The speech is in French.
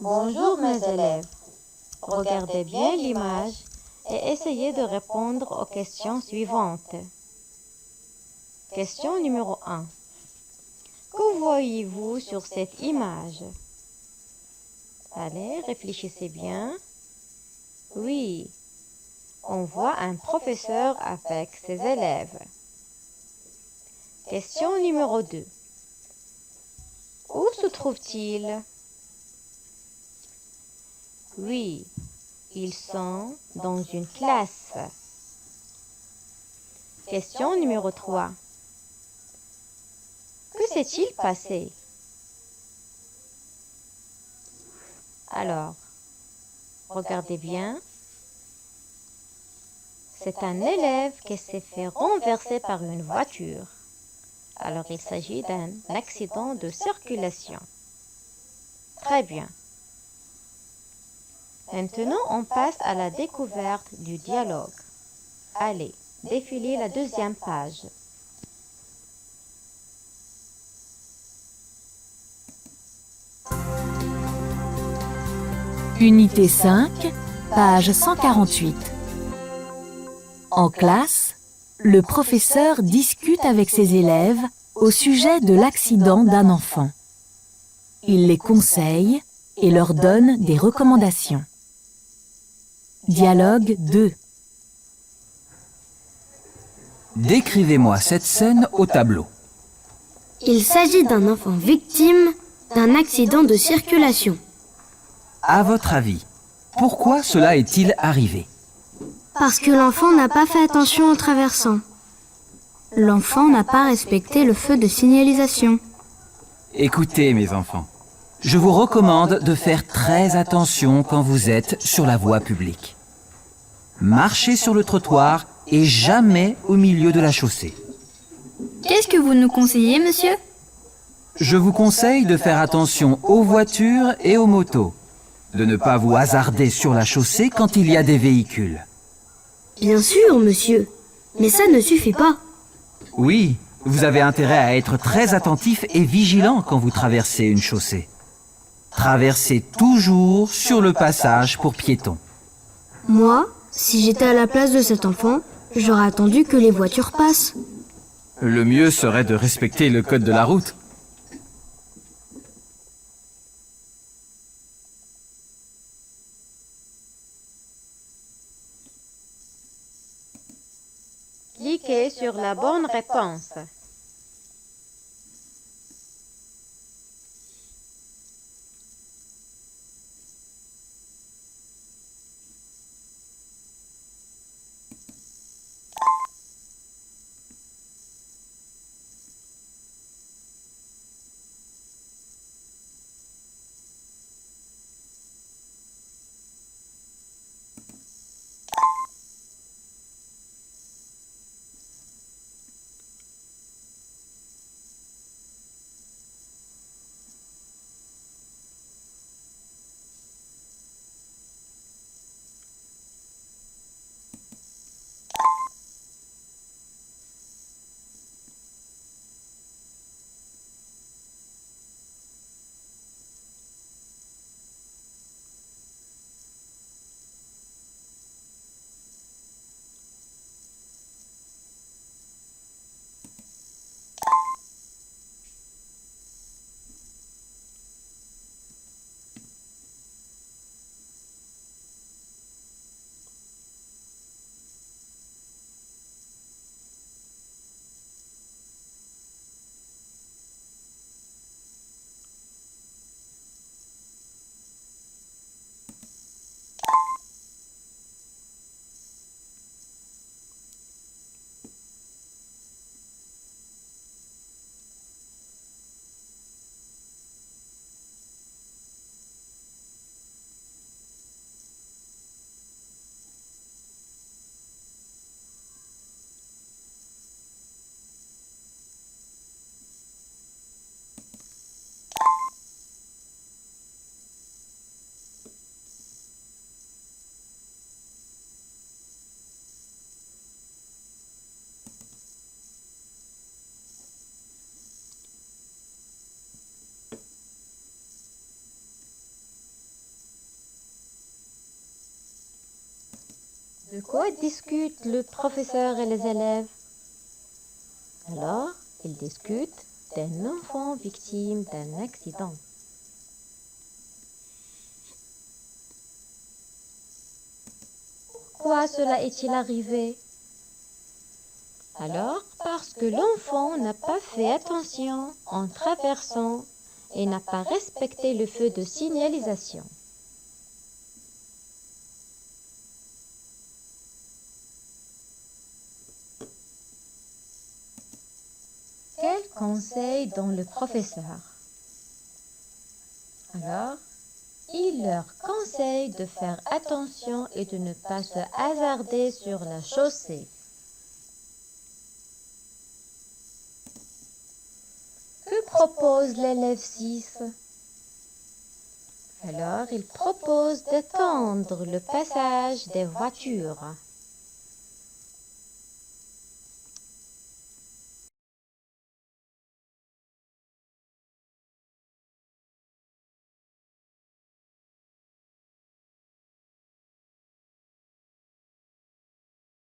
Bonjour mes élèves. Regardez bien l'image et essayez de répondre aux questions suivantes. Question numéro 1. Que voyez-vous sur cette image? Allez, réfléchissez bien. Oui, on voit un professeur avec ses élèves. Question numéro 2. Où se trouve-t-il? Oui, ils sont dans une classe. Question numéro 3. Que s'est-il passé? Alors, regardez bien. C'est un élève qui s'est fait renverser par une voiture. Alors, il s'agit d'un accident de circulation. Très bien. Maintenant, on passe à la découverte du dialogue. Allez, défilez la deuxième page. Unité 5, page 148. En classe, le professeur discute avec ses élèves au sujet de l'accident d'un enfant. Il les conseille et leur donne des recommandations. Dialogue 2. Décrivez-moi cette scène au tableau. Il s'agit d'un enfant victime d'un accident de circulation. À votre avis, pourquoi cela est-il arrivé? Parce que l'enfant n'a pas fait attention en traversant. L'enfant n'a pas respecté le feu de signalisation. Écoutez mes enfants, je vous recommande de faire très attention quand vous êtes sur la voie publique. Marchez sur le trottoir et jamais au milieu de la chaussée. Qu'est-ce que vous nous conseillez, monsieur? Je vous conseille de faire attention aux voitures et aux motos, de ne pas vous hasarder sur la chaussée quand il y a des véhicules. Bien sûr, monsieur. Mais ça ne suffit pas. Oui, vous avez intérêt à être très attentif et vigilant quand vous traversez une chaussée. Traversez toujours sur le passage pour piétons. Moi, si j'étais à la place de cet enfant, j'aurais attendu que les voitures passent. Le mieux serait de respecter le code de la route. Cliquez sur la bonne réponse. De quoi discutent le professeur et les élèves? Alors, ils discutent d'un enfant victime d'un accident. Pourquoi cela est-il arrivé? Alors, parce que l'enfant n'a pas fait attention en traversant et n'a pas respecté le feu de signalisation. Quel conseil donne le professeur? Alors, il leur conseille de faire attention et de ne pas se hasarder sur la chaussée. Que propose l'élève 6? Alors, il propose d'étendre le passage des voitures.